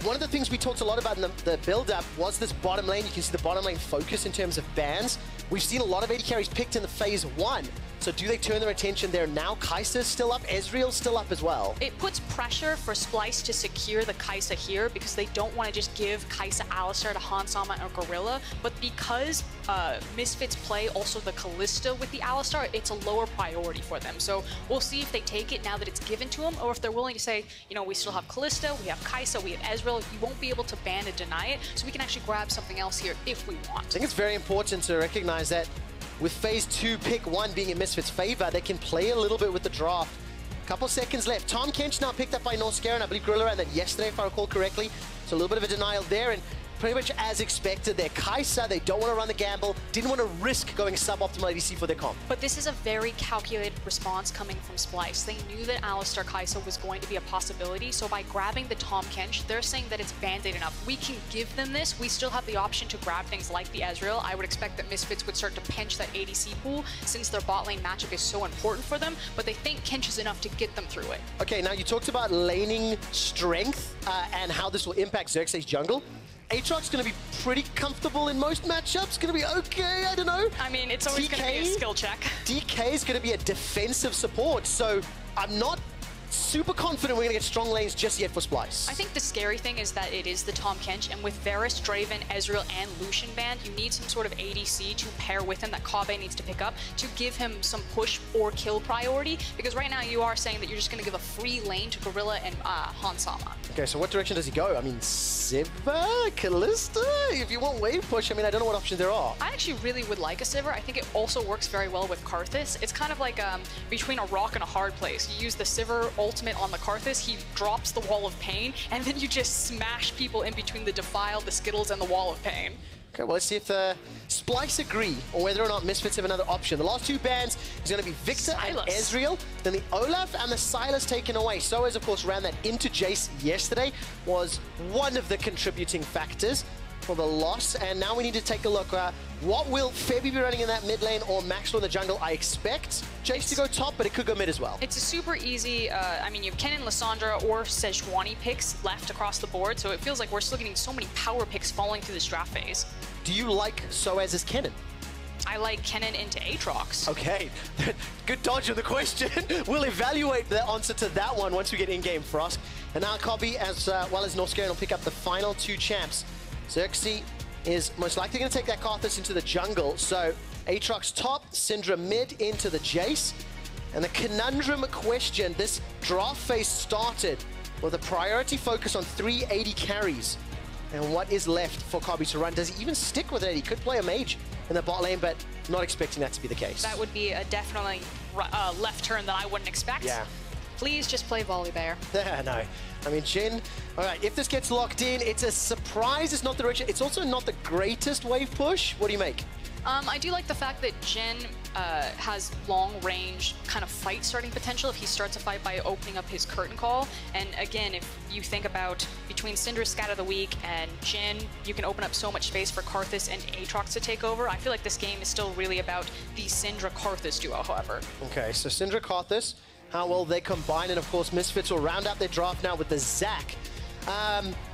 one of the things we talked a lot about in the build-up was this bottom lane. You can see the bottom lane focus in terms of bans. We've seen a lot of AD carries picked in the phase 1. So do they turn their attention there now? Kai'Sa's still up, Ezreal's still up as well. It puts pressure for Splyce to secure the Kai'Sa here because they don't want to just give Kai'Sa Alistar to Hanssama or Gorilla, but because Misfits play also the Kalista with the Alistar, it's a lower priority for them. So we'll see if they take it now that it's given to them, or if they're willing to say, you know, we still have Kalista, we have Kai'Sa, we have Ezreal, you won't be able to ban and deny it, so we can actually grab something else here if we want. I think it's very important to recognize that with phase 2, pick 1 being in Misfits' favor, they can play a little bit with the draft. Couple seconds left. Tahm Kench now picked up by Norskeren, and I believe Gorilla ran that yesterday if I recall correctly. So a little bit of a denial there, and pretty much as expected there. Kai'Sa, they don't want to run the gamble, didn't want to risk going suboptimal ADC for their comp. But this is a very calculated response coming from Splyce. They knew that Alistar Kai'Sa was going to be a possibility, so by grabbing the Tahm Kench, they're saying that it's band-aid enough. We can give them this. We still have the option to grab things like the Ezreal. I would expect that Misfits would start to pinch that ADC pool since their bot lane matchup is so important for them, but they think Kench is enough to get them through it. Okay, now you talked about laning strength and how this will impact Xerxes' jungle. Aatrox's going to be pretty comfortable in most matchups. Going to be okay, I don't know. I mean, it's always going to be a skill check. DK is going to be a defensive support, so I'm not super confident we're going to get strong lanes just yet for Splyce. I think the scary thing is that it is the Tahm Kench, and with Varus, Draven, Ezreal, and Lucian banned, you need some sort of ADC to pair with him that Kobbe needs to pick up to give him some push or kill priority, because right now you are saying that you're just going to give a free lane to Gorilla and Hanssama. Okay, so what direction does he go? I mean, Sivir, Kalista? If you want wave push, I mean, I don't know what options there are. I actually really would like a Sivir. I think it also works very well with Karthus. It's kind of like between a rock and a hard place. You use the Sivir ultimate on the Karthus, he drops the Wall of Pain, and then you just smash people in between the Defile, the Skittles, and the Wall of Pain. Okay, well, let's see if Splyce agree, or whether or not Misfits have another option. The last 2 bans is going to be Victor and Ezreal, then the Olaf and the Sylas taken away. Soaz, of course, ran that into Jace yesterday, was one of the contributing factors for the loss, and now we need to take a look. What will Febby be running in that mid lane, or Maxwell in the jungle? I expect Jace to go top, but it could go mid as well. It's a super easy, I mean, you have Kennen, Lissandra, or Sejuani picks left across the board, so it feels like we're still getting so many power picks falling through this draft phase. Do you like Soaz's Kennen? I like Kennen into Aatrox. Okay, good dodge of the question. We'll evaluate the answer to that one once we get in-game Frost. And now Kobbe, as well as Norskeren, will pick up the final 2 champs. Xerxes is most likely going to take that Karthus into the jungle. So Aatrox top, Syndra mid into the Jace. And the conundrum question, this draft phase started with a priority focus on 3 AD carries. And what is left for Kobbe to run? Does he even stick with it? He could play a mage in the bot lane, but not expecting that to be the case. That would be a definitely left turn that I wouldn't expect. Yeah. Please just play Volibear. No. I mean, Jhin, all right, if this gets locked in, it's a surprise. It's not the rich. It's also not the greatest wave push. What do you make? I do like the fact that Jhin has long-range kind of fight starting potential if he starts a fight by opening up his curtain call. And again, if you think about between Syndra's Scat of the Week and Jhin, you can open up so much space for Karthus and Aatrox to take over. I feel like this game is still really about the Syndra-Karthus duo, however. Okay, so Syndra-Karthus, how will they combine? And of course, Misfits will round out their draft now with the Zac.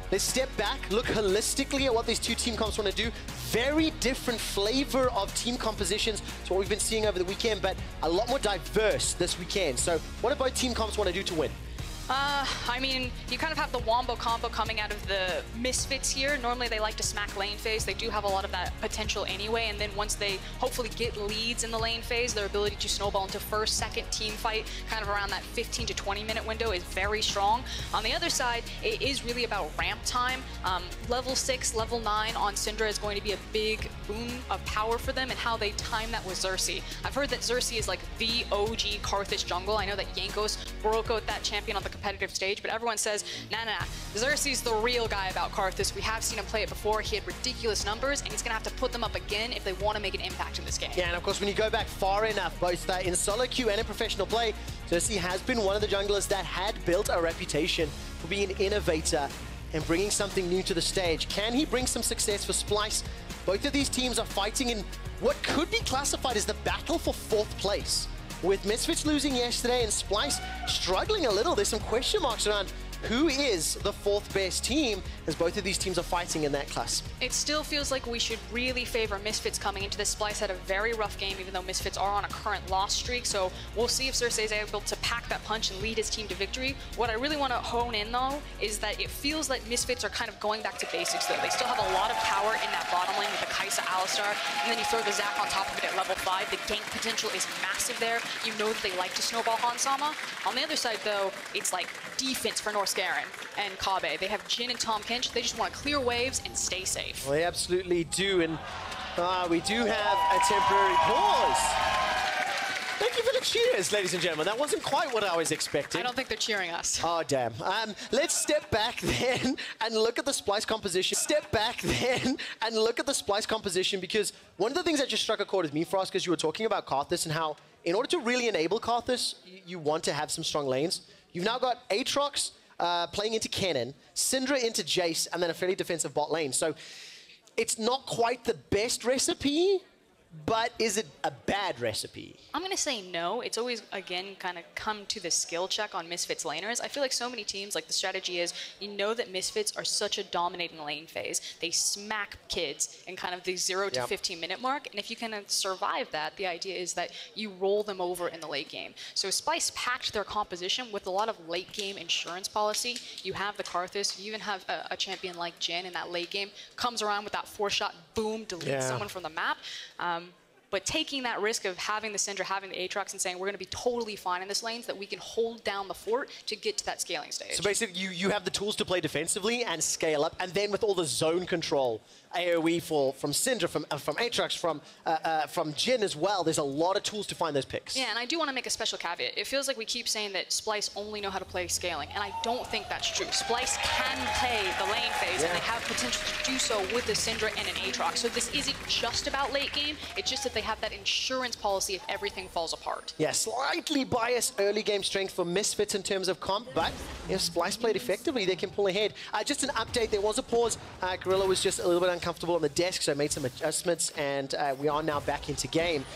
They step back, look holistically at what these 2 team comps want to do. Very different flavor of team compositions to what we've been seeing over the weekend, but a lot more diverse this weekend. So what do both team comps want to do to win? I mean, you kind of have the Wombo combo coming out of the Misfits here. Normally they like to smack lane phase. They do have a lot of that potential anyway, and then once they hopefully get leads in the lane phase, their ability to snowball into first, second team fight, kind of around that 15 to 20 minute window is very strong. On the other side, it is really about ramp time. Level 6, level 9 on Syndra is going to be a big boon of power for them, and how they time that with Xerxes. I've heard that Xerxes is like the OG Karthus jungle. I know that Jankos broke out that champion on the competitive stage, but everyone says, nah, Xerxes is the real guy about Karthus. We have seen him play it before. He had ridiculous numbers, and he's going to have to put them up again if they want to make an impact in this game. Yeah, and of course, when you go back far enough, both in solo queue and in professional play, Xerxes has been one of the junglers that had built a reputation for being an innovator and bringing something new to the stage. Can he bring some success for Splyce? Both of these teams are fighting in what could be classified as the battle for 4th place. With Misfits losing yesterday and Splyce struggling a little, there's some question marks around who is the fourth best team, as both of these teams are fighting in that class. It still feels like we should really favor Misfits coming into this. Splyce had a very rough game, even though Misfits are on a current loss streak, so we'll see if Xerxes is able to pack that punch and lead his team to victory. What I really want to hone in, though, is that it feels like Misfits are kind of going back to basics, though. They still have a lot of power in that bottom lane with the Karsa Alistar, and then you throw the Zac on top of it at level 5. The gank potential is massive there. You know that they like to snowball Hanssama. On the other side, though, it's like defense for Norscaren and Kobbe. They have Jhin and Tahm Kench. They just want to clear waves and stay safe. Well, they absolutely do, and we do have a temporary pause. Thank you for the cheers, ladies and gentlemen. That wasn't quite what I was expecting. I don't think they're cheering us. Oh, damn. Let's step back then and look at the Splyce composition. Step back then and look at the Splyce composition, because one of the things that just struck a chord with me, Frost, because you were talking about Karthus and how in order to really enable Karthus, you want to have some strong lanes. You've now got Aatrox playing into Kennen, Syndra into Jace, and then a fairly defensive bot lane. So it's not quite the best recipe, but is it a bad recipe? I'm going to say no. It's always, again, kind of come to the skill check on Misfits laners. I feel like so many teams, like the strategy is, you know that Misfits are such a dominating lane phase. They smack kids in kind of the 0 to 15 minute mark, and if you can survive that, the idea is that you roll them over in the late game. So Splyce packed their composition with a lot of late game insurance policy. You have the Karthus, you even have a champion like Jhin in that late game, comes around with that 4-shot boom, deletes someone from the map. But taking that risk of having the Syndra, having the Aatrox, and saying we're going to be totally fine in this lane so that we can hold down the fort to get to that scaling stage. So basically, you have the tools to play defensively and scale up, and then with all the zone control, AoE from Syndra, from Aatrox, from Jhin as well, there's a lot of tools to find those picks. Yeah, and I do want to make a special caveat. It feels like we keep saying that Splyce only know how to play scaling, and I don't think that's true. Splyce can play the lane phase, and they have potential to do so with the Syndra and an Aatrox. So this isn't just about late game, it's just that they have that insurance policy if everything falls apart. Yeah, slightly biased early game strength for Misfits in terms of comp, but if Splyce played effectively, they can pull ahead. Just an update, there was a pause. Gorilla was just a little bit uncomfortable on the desk, so I made some adjustments, and we are now back into game.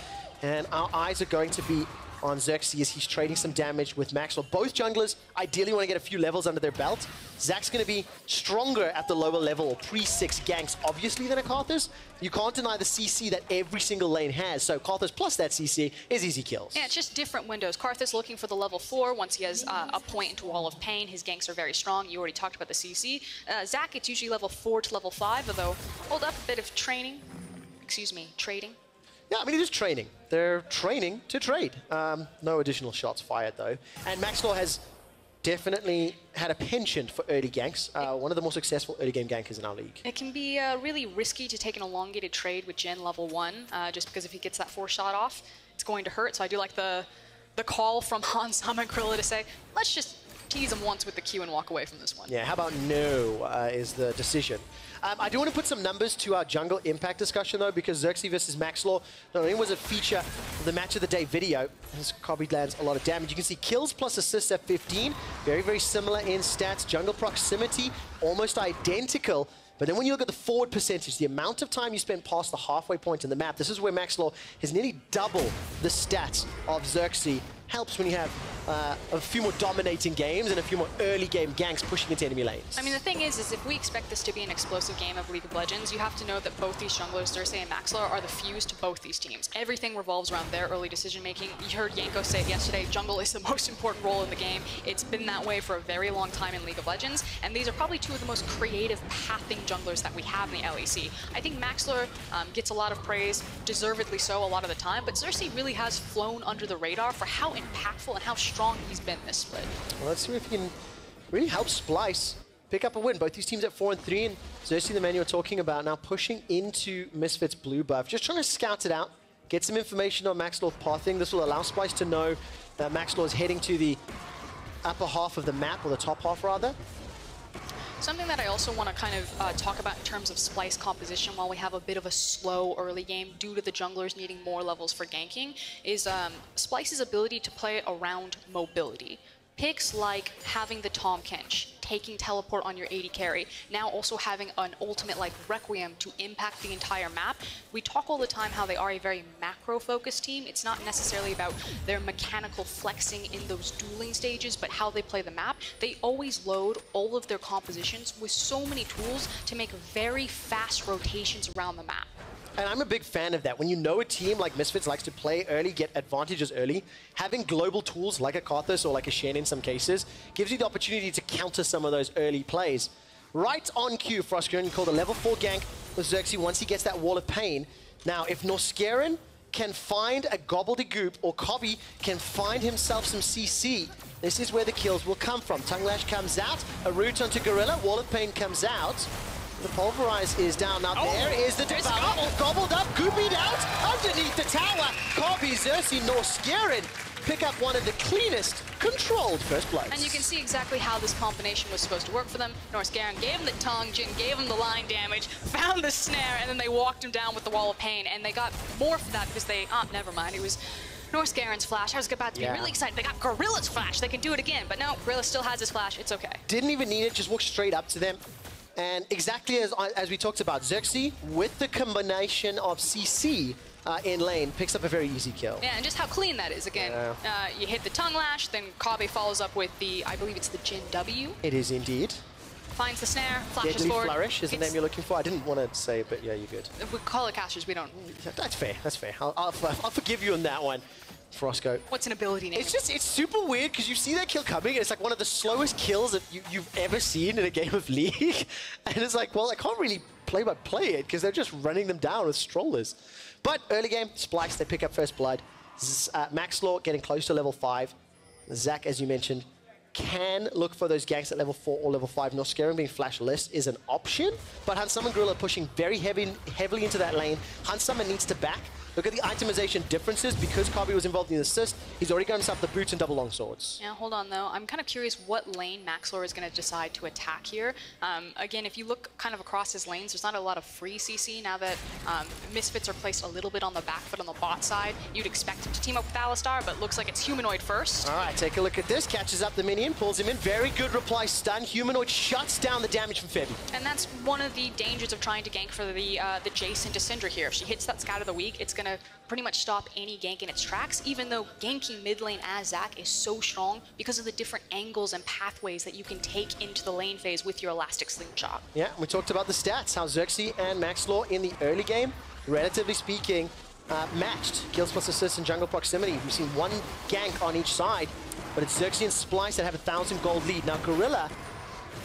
And our eyes are going to be on Xerxes. He's trading some damage with Maxwell. Both junglers ideally want to get a few levels under their belt. Zac's going to be stronger at the lower level, pre-6 ganks, obviously, than a Karthus. You can't deny the CC that every single lane has, so Karthus plus that CC is easy kills. Yeah, it's just different windows. Karthus looking for the level 4 once he has a point into Wall of Pain. His ganks are very strong. You already talked about the CC. Zac, it's usually level 4 to level 5, although hold up, a bit of training. Excuse me, trading. Yeah, I mean, it is training. They're training to trade. No additional shots fired, though. And Maxwell has definitely had a penchant for early ganks. One of the more successful early game gankers in our league. It can be really risky to take an elongated trade with Jhin level 1, just because if he gets that 4-shot off, it's going to hurt. So I do like the call from Hanssama and Gorilla to say, let's just tease him once with the Q and walk away from this one. Yeah, how about no is the decision. I do want to put some numbers to our jungle impact discussion, though, because Xerxes versus Maxlaw not only was a feature of the Match of the Day video, as Kobbe lands a lot of damage. You can see kills plus assists at 15, very, very similar in stats. Jungle proximity, almost identical. But then when you look at the forward percentage, the amount of time you spend past the halfway point in the map, this is where Maxlaw has nearly double the stats of Xerxes. Helps when you have a few more dominating games and a few more early game ganks pushing into enemy lanes. I mean, the thing is if we expect this to be an explosive game of League of Legends, you have to know that both these junglers, Xerxes and Maxlaw, are the fuse to both these teams. Everything revolves around their early decision making. You heard Yanko say yesterday, jungle is the most important role in the game. It's been that way for a very long time in League of Legends, and these are probably two of the most creative pathing junglers that we have in the LEC. I think Maxlaw gets a lot of praise, deservedly so a lot of the time, but Xerxes really has flown under the radar for how impactful and how strong he's been this split. Well, let's see if he can really help Splyce pick up a win. Both these teams at 4 and 3, and Xerxes, the man you were talking about, now pushing into Misfits blue buff. Just trying to scout it out, get some information on Maxlaw pathing. This will allow Splyce to know that Maxlaw is heading to the upper half of the map, or the top half rather. Something that I also want to kind of talk about in terms of Splyce composition while we have a bit of a slow early game due to the junglers needing more levels for ganking is Splyce's ability to play around mobility. Picks like having the Tahm Kench, taking teleport on your AD carry, now also having an ultimate like Requiem to impact the entire map. We talk all the time how they are a very macro-focused team. It's not necessarily about their mechanical flexing in those dueling stages, but how they play the map. They always load all of their compositions with so many tools to make very fast rotations around the map. And I'm a big fan of that. When you know a team like Misfits likes to play early, get advantages early, having global tools like a Karsa or like a Jhin in some cases gives you the opportunity to counter some of those early plays. Right on cue, Frost going to call the level 4 gank with Xerxes once he gets that Wall of Pain. Now, if Norscarin can find a Gobbledygook or Kobbe can find himself some CC, this is where the kills will come from. Tongue Lash comes out, a route onto Gorilla, Wall of Pain comes out. The Pulverize is down. Now there is the Devour. Gobbled up, goopied out, underneath the tower. Kobbe, Xerxes, Norscarin pick up one of the cleanest, controlled first blood. And you can see exactly how this combination was supposed to work for them. Norscarin gave him the tongue, Jhin gave him the line damage, found the snare, and then they walked him down with the Wall of Pain. And they got more for that because they, never mind, it was Norscarin's flash. I was about to be really excited. They got Gorilla's flash. They can do it again. But no, Gorilla still has his flash. It's okay. Didn't even need it, just walked straight up to them. And exactly as we talked about, Xerxes, with the combination of CC in lane, picks up a very easy kill. Yeah, and just how clean that is. Again, you hit the Tongue Lash, then Kobbe follows up with the, I believe it's the Jhin W. It is indeed. Finds the snare, flashes Deadly forward. Flourish is the name you're looking for. I didn't want to say it, but yeah, you're good. We call it casters, we don't. That's fair, that's fair. I'll forgive you on that one. Frosco. What's an ability name? It's super weird because you see that kill coming and it's like one of the slowest kills that you've ever seen in a game of League. And it's like, well, I can't really play by play it because they're just running them down with strollers. But early game, Splyce, they pick up first blood. Maxlaw getting close to level 5. Zach, as you mentioned, can look for those ganks at level 4 or level 5. Norscarin being flashless is an option, but Hanssama and Gorilla pushing very heavily into that lane. Hanssama needs to back. Look at the itemization differences. Because Kobbe was involved in the assist, he's already got himself the boots and double longswords. Yeah, hold on though. I'm kind of curious what lane Maxlaw is going to decide to attack here. Again, if you look kind of across his lanes, there's not a lot of free CC now that Misfits are placed a little bit on the back foot on the bot side. You'd expect him to team up with Alistar, but looks like it's Humanoid first. All right, take a look at this. Catches up the minion, pulls him in. Very good reply stun. Humanoid shuts down the damage from Febby. And that's one of the dangers of trying to gank for the Jason to Syndra here. If she hits that Scatter the Weak, it's going to pretty much stop any gank in its tracks, even though ganking mid lane as Zach is so strong because of the different angles and pathways that you can take into the lane phase with your Elastic Slingshot. Yeah, we talked about the stats, how Xerxes and Maxlaw in the early game, relatively speaking, matched. Kills plus assists and jungle proximity. We've seen one gank on each side, but it's Xerxes and Splyce that have 1,000 gold lead. Now, Gorilla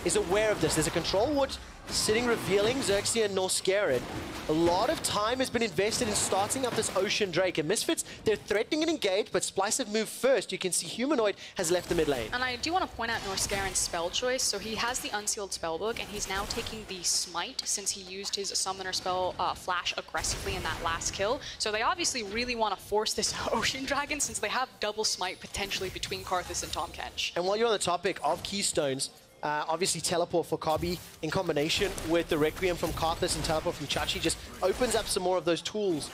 is aware of this. There's a control ward sitting revealing Xerxes and Norscarin. A lot of time has been invested in starting up this Ocean Drake. And Misfits, they're threatening and engaged, but Splyce have moved first. You can see Humanoid has left the mid lane. And I do want to point out Norscarin's spell choice. So he has the Unsealed Spellbook, and he's now taking the Smite since he used his Summoner spell Flash aggressively in that last kill. So they obviously really want to force this Ocean Dragon since they have double Smite potentially between Karthus and Tahm Kench. And while you're on the topic of Keystones, obviously Teleport for Kobbe in combination with the Requiem from Karthus and Teleport from Chachi just opens up some more of those tools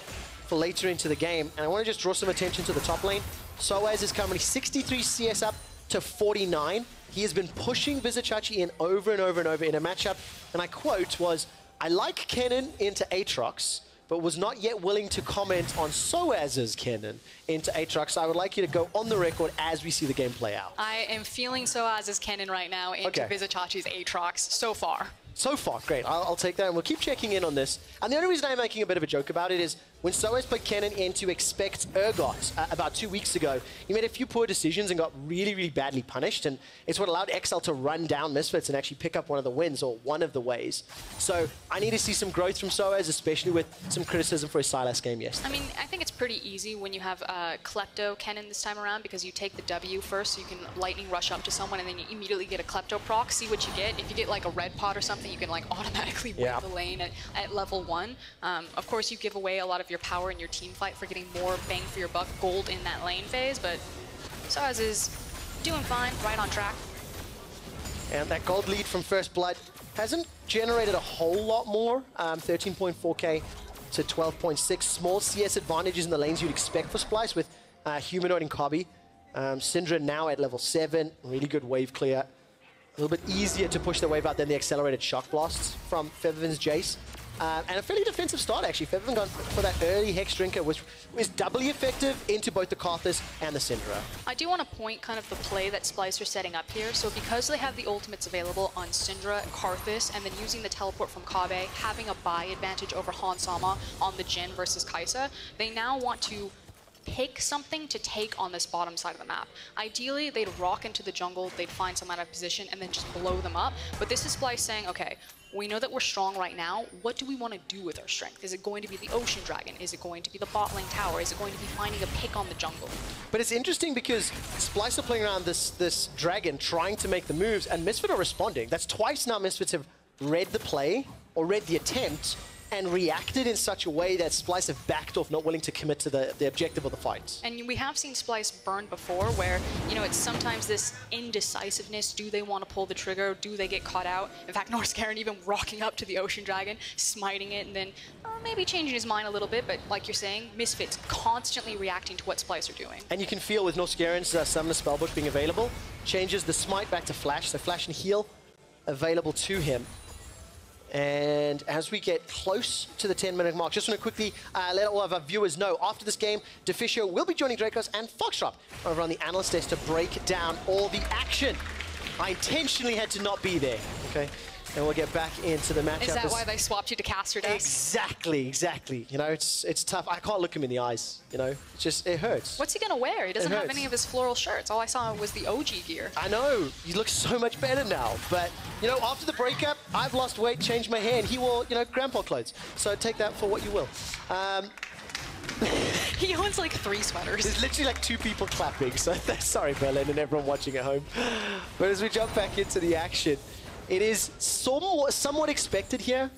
for later into the game. And I want to just draw some attention to the top lane. Soaz is currently 63 CS up to 49. He has been pushing Vizichachi in over and over and over in a matchup. And I quote was, "I like Kennen into Aatrox, but was not yet willing to comment on Soaz's Kennen into Aatrox." So I would like you to go on the record as we see the game play out. I am feeling Soaz's Kennen right now into Vizichachi's Aatrox so far. So far, great. I'll take that, and we'll keep checking in on this. And the only reason I'm making a bit of a joke about it is when Soaz played Kennen into Expect Urgot about 2 weeks ago, he made a few poor decisions and got really, really badly punished, and it's what allowed XL to run down Misfits and actually pick up one of the wins, or one of the ways. So I need to see some growth from Soaz, especially with some criticism for his Sylas game yesterday. I mean, I think it's pretty easy when you have Klepto Kennen this time around because you take the W first, so you can lightning rush up to someone and then you immediately get a Klepto proc, see what you get. If you get like a red pot or something, you can like automatically win the lane at level 1. Of course, you give away a lot of your power in your team fight for getting more bang for your buck gold in that lane phase, but Soaz is doing fine, right on track. And that gold lead from First Blood hasn't generated a whole lot more. 13.4k to 12.6. Small CS advantages in the lanes you'd expect for Splyce with Humanoid and Kobbe. Syndra now at level 7. Really good wave clear. A little bit easier to push the wave out than the accelerated shock blasts from Feathervin's Jace. And a fairly defensive start, actually. Feathervin gone for that early Hex Drinker, which is doubly effective into both the Karthus and the Syndra. I do want to point kind of the play that Splyce are setting up here. So because they have the ultimates available on Syndra, Karthus, and then using the teleport from Kobbe, having a buy advantage over Hanssama on the Jhin versus Karsa, they now want to pick something to take on this bottom side of the map. Ideally, they'd rock into the jungle, they'd find someone out of position, and then just blow them up. But this is Splyce saying, okay, we know that we're strong right now. What do we want to do with our strength? Is it going to be the Ocean Dragon? Is it going to be the bot lane tower? Is it going to be finding a pick on the jungle? But it's interesting because Splyce are playing around this dragon, trying to make the moves, and Misfits are responding. That's twice now Misfits have read the play, or read the attempt, and reacted in such a way that Splyce have backed off, not willing to commit to the objective of the fight. And we have seen Splyce burn before, where, you know, it's sometimes this indecisiveness. Do they want to pull the trigger? Do they get caught out? In fact, Norskeren even rocking up to the Ocean Dragon, smiting it, and then maybe changing his mind a little bit, but like you're saying, Misfits constantly reacting to what Splyce are doing. And you can feel with Norskeren's Summoner Spellbook being available, changes the smite back to Flash, so Flash and Heal available to him. And as we get close to the 10-minute mark, just want to quickly let all of our viewers know, after this game, Deficio will be joining Dracos and Foxtrot over on the analyst desk to break down all the action. I intentionally had to not be there, okay? And we'll get back into the matchup. Is that why they swapped you to caster desk? Exactly, exactly. You know, it's tough. I can't look him in the eyes, you know? It's just, it hurts. What's he gonna wear? He doesn't have any of his floral shirts. All I saw was the OG gear. I know, he looks so much better now. But, you know, after the breakup, I've lost weight, changed my hair, and he wore, you know, grandpa clothes. So take that for what you will. He owns like 3 sweaters. There's literally like 2 people clapping, so sorry, Berlin, and everyone watching at home. But as we jump back into the action, it is somewhat expected here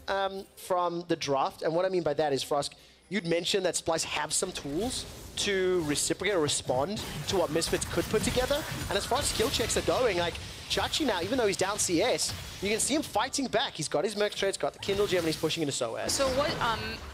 from the draft, and what I mean by that is, Frosk, you'd mentioned that Splyce have some tools to reciprocate or respond to what Misfits could put together, and as far as skill checks are going, like, Chachi now, even though he's down CS, you can see him fighting back. He's got his Merc trades, got the Kindle Gem, and he's pushing into SOAS. So what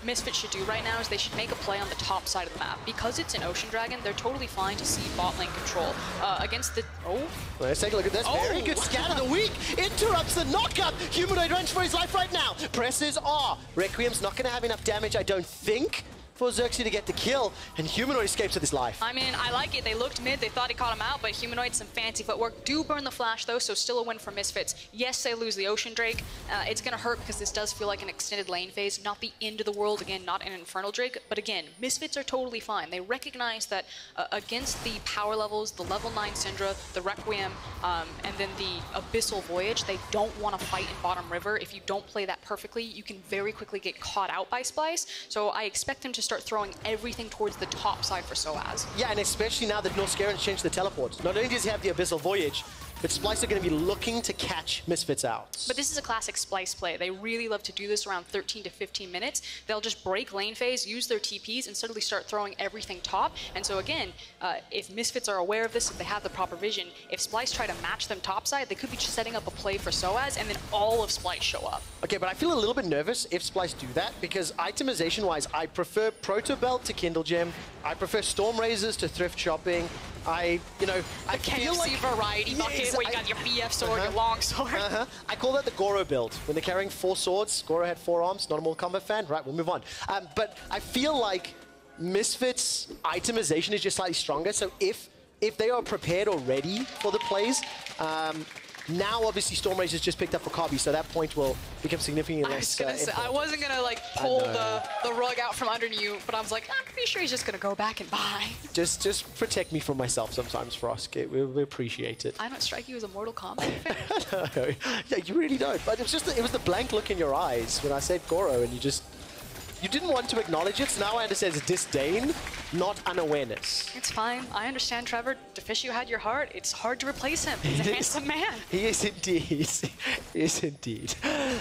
Misfits should do right now is they should make a play on the top side of the map. Because it's an Ocean Dragon, they're totally fine to see bot lane control. Against the... Oh! Let's take a look at this. Oh. Very good scan of the week. Interrupts the knockup. Humanoid runs for his life right now. Presses R. Requiem's not going to have enough damage, I don't think, for Xerxes to get the kill, and Humanoid escapes with his life. I mean, I like it. They looked mid, they thought he caught him out, but Humanoid, some fancy footwork. Do burn the flash, though, so still a win for Misfits. Yes, they lose the Ocean Drake. It's going to hurt because this does feel like an extended lane phase, not the end of the world, again, not an Infernal Drake, but again, Misfits are totally fine. They recognize that against the power levels, the level 9 Syndra, the Requiem, and then the Abyssal Voyage, they don't want to fight in Bottom River. If you don't play that perfectly, you can very quickly get caught out by Splyce, so I expect them to start throwing everything towards the top side for SOAS. Yeah, and especially now that Norskeren's changed the teleports. Not only does he have the Abyssal Voyage, but Splyce are going to be looking to catch Misfits out. But this is a classic Splyce play. They really love to do this around 13 to 15 minutes. They'll just break lane phase, use their TPs, and suddenly start throwing everything top. And so again, if Misfits are aware of this, if they have the proper vision, if Splyce try to match them topside, they could be just setting up a play for SOAS, and then all of Splyce show up. Okay, but I feel a little bit nervous if Splyce do that, because itemization-wise, I prefer Proto Belt to Kindle Gem. I prefer Storm Razors to Thrift Shopping. I feel like variety bucket where you got your BF sword, your long sword. I call that the Goro build. When they're carrying 4 swords, Goro had 4 arms, not a Mortal Kombat fan. Right, we'll move on. But I feel like Misfits' itemization is just slightly stronger. So if they are prepared or ready for the plays, now obviously Storm Razor's just picked up for Kobbe, so that point will become significantly less. I wasn't gonna like pull the rug out from under you, but I was like, I'm pretty sure he's just gonna go back and buy. Just protect me from myself sometimes, Frosk. We appreciate it. I don't strike you as a Mortal Kombat fan. No, yeah, you really don't. But it was the blank look in your eyes when I said Goro, and you didn't want to acknowledge it, so now I understand it's disdain, not unawareness. It's fine. I understand, Trevor. Deficio had your heart. It's hard to replace him. He's a handsome man. He is indeed. He is indeed.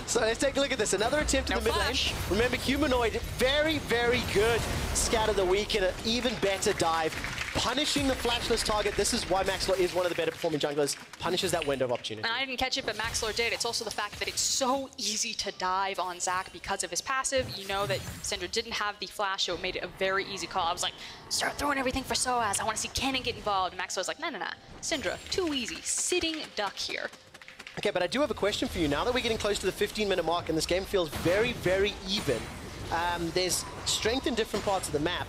So let's take a look at this. Another attempt in the mid lane. Remember, Humanoid, very, very good scat of the week and an even better dive. Punishing the flashless target. This is why Maxlor is one of the better performing junglers. Punishes that window of opportunity. And I didn't catch it, but Maxlor did. It's also the fact that it's so easy to dive on Zac because of his passive. You know that Syndra didn't have the flash, so it made it a very easy call. I was like, start throwing everything for SOAS. I want to see Cannon get involved. And Maxlor was like, no. Syndra, too easy. Sitting duck here. Okay, but I do have a question for you. Now that we're getting close to the 15-minute mark and this game feels very, very even, there's strength in different parts of the map.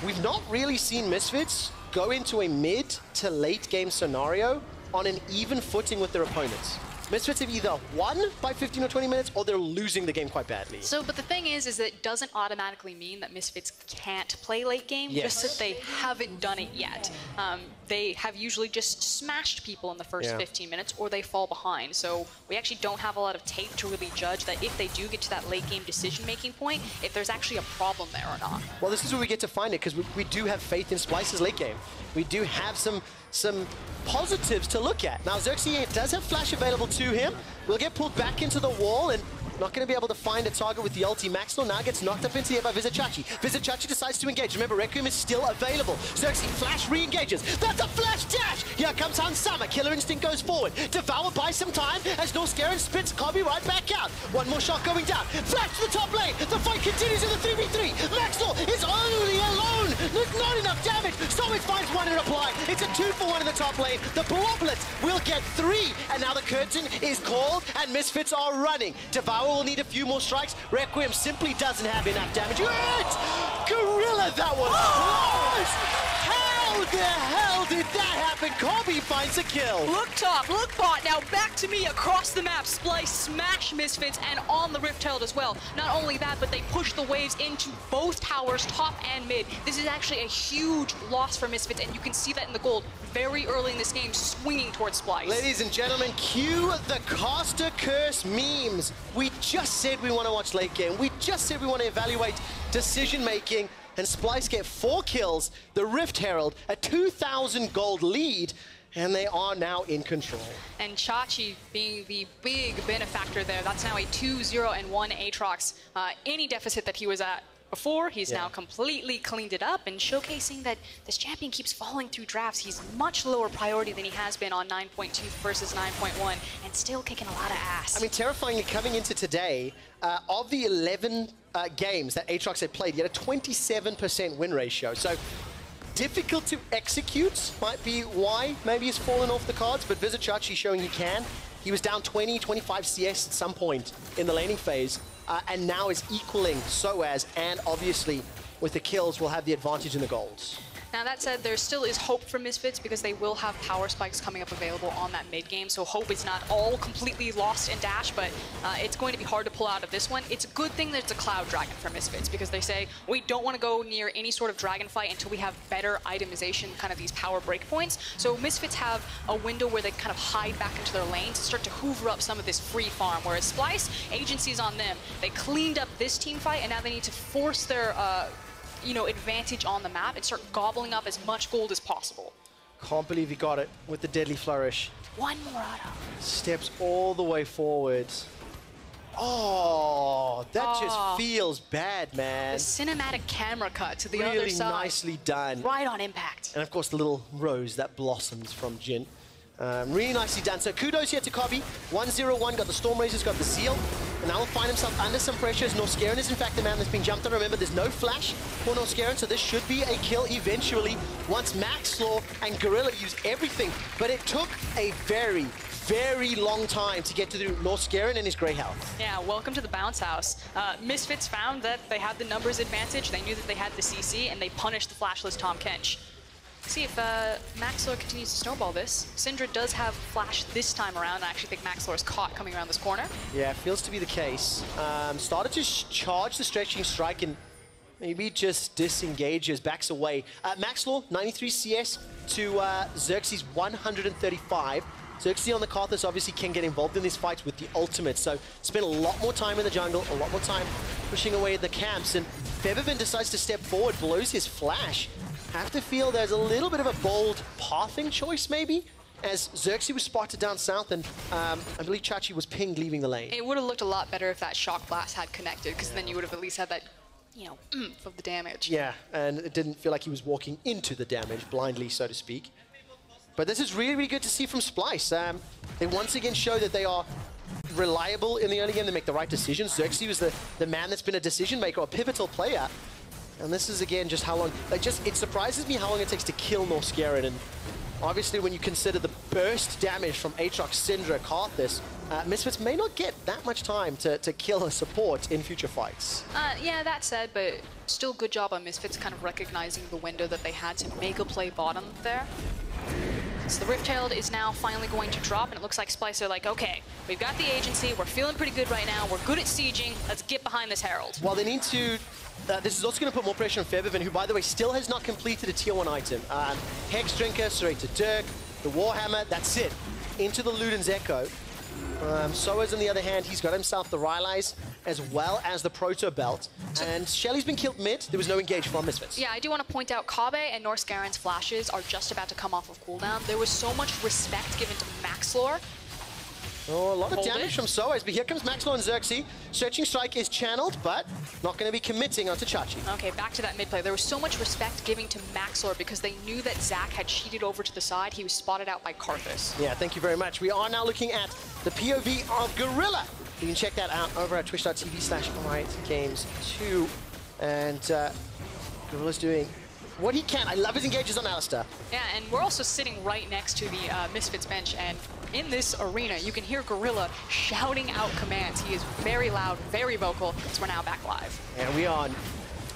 We've not really seen Misfits go into a mid to late game scenario on an even footing with their opponents. Misfits have either won by 15 or 20 minutes or they're losing the game quite badly. So, but the thing is that it doesn't automatically mean that Misfits can't play late game, just that they haven't done it yet. They have usually just smashed people in the first 15 minutes or they fall behind. So we actually don't have a lot of tape to really judge that if they do get to that late game decision-making point, if there's actually a problem there or not. Well, this is where we get to find it because we do have faith in Splyce's late game. We do have some positives to look at. Now, Xerxes does have flash available to him. We'll get pulled back into the wall and not going to be able to find a target with the ulti. Maxwell now gets knocked up into here by Vizicachi. Vizicachi decides to engage. Remember, Requiem is still available. Xerxes flash re-engages. That's a flash dash! Here comes Hanssama. Killer Instinct goes forward. Devour buys some time as Norscaron spits Kobbe right back out. One more shot going down. Flash to the top lane. The fight continues in the 3v3. Maxwell is only alone. There's not enough damage. So it finds one in reply. It's a 2-for-1 in the top lane. The Bloblets will get 3. And now the curtain is called and Misfits are running. Devour will need a few more strikes. Requiem simply doesn't have enough damage. Gorilla, that was close! How the hell did that happen? Kobbe finds a kill. Look top, look bot. Now back to me across the map. Splyce smash Misfits and on the Rift Herald as well. Not only that, but they push the waves into both towers, top and mid. This is actually a huge loss for Misfits, and you can see that in the gold very early in this game, swinging towards Splyce. Ladies and gentlemen, cue the Caster Curse memes. We just said we want to watch late game. We just said we want to evaluate decision making. And Splyce get 4 kills, the Rift Herald, a 2,000 gold lead, and they are now in control. And Chachi being the big benefactor there. That's now a 2-0-1 Aatrox. Any deficit that he was at before, he's now completely cleaned it up and showcasing that this champion keeps falling through drafts. He's much lower priority than he has been on 9.2 versus 9.1 and still kicking a lot of ass. I mean, terrifyingly, coming into today, of the 11 games that Aatrox had played, he had a 27% win ratio. So difficult to execute might be why maybe he's fallen off the cards, but Vizicachi showing he can. He was down 20, 25 CS at some point in the laning phase, and now is equaling Soaz, and obviously with the kills will have the advantage in the golds. Now that said, there still is hope for Misfits because they will have power spikes coming up available on that mid game, so hope is not all completely lost in Dash, but it's going to be hard to pull out of this one. It's a good thing that it's a Cloud Dragon for Misfits because they say, we don't want to go near any sort of dragon fight until we have better itemization, kind of these power breakpoints. So Misfits have a window where they kind of hide back into their lane to start to hoover up some of this free farm, whereas Splyce, agency's on them. They cleaned up this team fight and now they need to force their advantage on the map and start gobbling up as much gold as possible. Can't believe he got it with the deadly flourish. One more auto. Steps all the way forward. Oh, that just feels bad, man. The cinematic camera cut to the really other side. Really nicely done. Right on impact. And of course the little rose that blossoms from Jhin. Really nicely done. So kudos here to Kobbe. 1-0-1, got the Storm Razors, got the seal. And now he'll find himself under some pressure as Norscaron is in fact the man that's been jumped on. Remember, there's no flash for Norscaron, so this should be a kill eventually once Maxlaw and Gorilla use everything. But it took a very, very long time to get to Norscaron and his grey health. Yeah, welcome to the bounce house. Misfits found that they had the numbers advantage, they knew that they had the CC, and they punished the flashless Tahm Kench. See if Maxlor continues to snowball this. Syndra does have flash this time around. I actually think Maxlor is caught coming around this corner. Yeah, feels to be the case. Started to charge the stretching strike and maybe just disengages, backs away. Maxlor, 93 CS to Xerxes, 135. Xerxes on the Karthus obviously can get involved in these fights with the ultimate, so spend a lot more time in the jungle, a lot more time pushing away at the camps, and Feathervin decides to step forward, blows his flash. Have to feel there's a little bit of a bold pathing choice maybe, as Xerxes was spotted down south and I believe Chachi was pinged leaving the lane. It would have looked a lot better if that shock blast had connected, because then you would have at least had that, of the damage. Yeah, and it didn't feel like he was walking into the damage blindly, so to speak. But this is really, really good to see from Splyce. They once again show that they are reliable in the early game. They make the right decisions. Xerxes was the man that's been a decision maker, a pivotal player. And this is, again, just how long... it surprises me how long it takes to kill Norscaron. And obviously when you consider the burst damage from Aatrox, Syndra, Karthus, Misfits may not get that much time to kill a support in future fights. Yeah, that said, but still good job on Misfits kind of recognizing the window that they had to make a play bottom there. So the Rift-Tailed is now finally going to drop, and it looks like Splyce are like, okay, we've got the agency, we're feeling pretty good right now, we're good at sieging, let's get behind this Herald. Well, they need to... this is also going to put more pressure on Febiven, who, by the way, still has not completed a tier 1 item. Hex Drinker, Serrated Dirk, the Warhammer, that's it. Into the Luden's Echo. Soa's on the other hand, he's got himself the Rylai's as well as the Proto Belt. And Shelly's been killed mid. There was no engage from Misfits. Yeah, I do want to point out Kobbe and Norse Garen's flashes are just about to come off of cooldown. There was so much respect given to Maxlore. Oh, a lot of damage from Soaz, but here comes Maxlore and Xerxes. Searching Strike is channeled, but not going to be committing onto Chachi. Okay, back to that mid play. There was so much respect given to Maxlore because they knew that Zac had cheated over to the side. He was spotted out by Karthus. Yeah, thank you very much. We are now looking at the POV of Gorilla. You can check that out over at twitch.tv/RightGames2. And Gorilla's doing what he can. I love his engages on Alistar. Yeah, and we're also sitting right next to the Misfits bench, and in this arena, you can hear Gorilla shouting out commands. He is very loud, very vocal, so we're now back live. And we are on.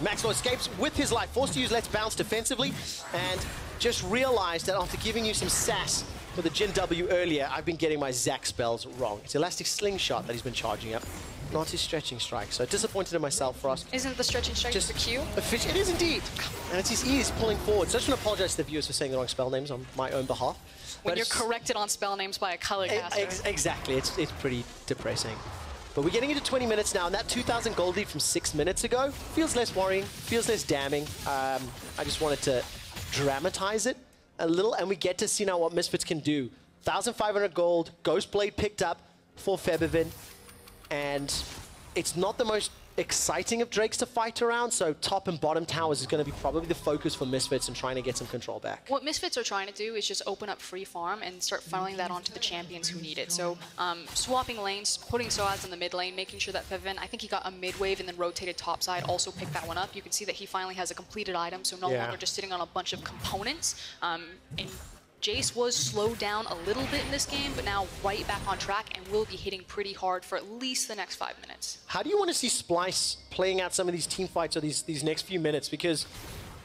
Maxwell escapes with his life, forced to use Let's Bounce defensively, and just realized that after giving you some sass for the Jhin W earlier, I've been getting my Zac spells wrong. It's Elastic Slingshot that he's been charging up, not his Stretching Strike. So disappointed in myself, Frost. Isn't the Stretching Strike just the Q? It is indeed. And it's his ease pulling forward. So I just want to apologize to the viewers for saying the wrong spell names on my own behalf. When you're corrected on spell names by a color caster. Exactly. It's pretty depressing. But we're getting into 20 minutes now, and that 2,000 gold lead from 6 minutes ago feels less worrying, feels less damning. I just wanted to dramatize it a little, and we get to see now what Misfits can do. 1,500 gold, Ghostblade picked up for Febiven, and it's not the most exciting of Drakes to fight around, so top and bottom towers is going to be probably the focus for Misfits and trying to get some control back. What Misfits are trying to do is just open up free farm and start funneling that onto the champions who need it. So swapping lanes, putting Soaz in the mid lane, making sure that Febiven, I think he got a mid wave and then rotated topside, also picked that one up. You can see that he finally has a completed item, so no longer just sitting on a bunch of components. And Jace was slowed down a little bit in this game, but now right back on track and will be hitting pretty hard for at least the next 5 minutes. How do you want to see Splyce playing out some of these team fights or these next few minutes? Because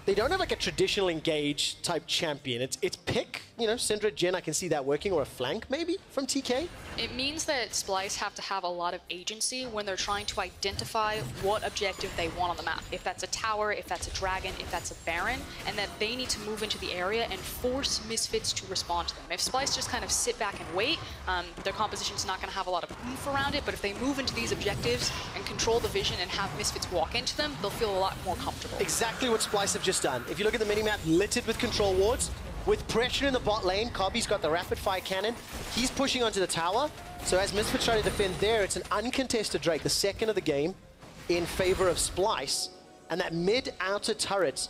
they don't have like a traditional engage type champion. It's pick, you know, Syndra, Jhin, I can see that working, or a flank maybe from TK. It means that Splyce have to have a lot of agency when they're trying to identify what objective they want on the map. If that's a tower, if that's a dragon, if that's a baron, and that they need to move into the area and force Misfits to respond to them. If Splyce just kind of sit back and wait, their composition's not going to have a lot of oomph around it, but if they move into these objectives and control the vision and have Misfits walk into them, they'll feel a lot more comfortable. Exactly what Splyce have just done. If you look at the minimap, littered with control wards, with pressure in the bot lane, Kobbe's got the rapid fire cannon. He's pushing onto the tower. So as Misfits try to defend there, it's an uncontested Drake, the second of the game, in favor of Splyce. And that mid-outer turret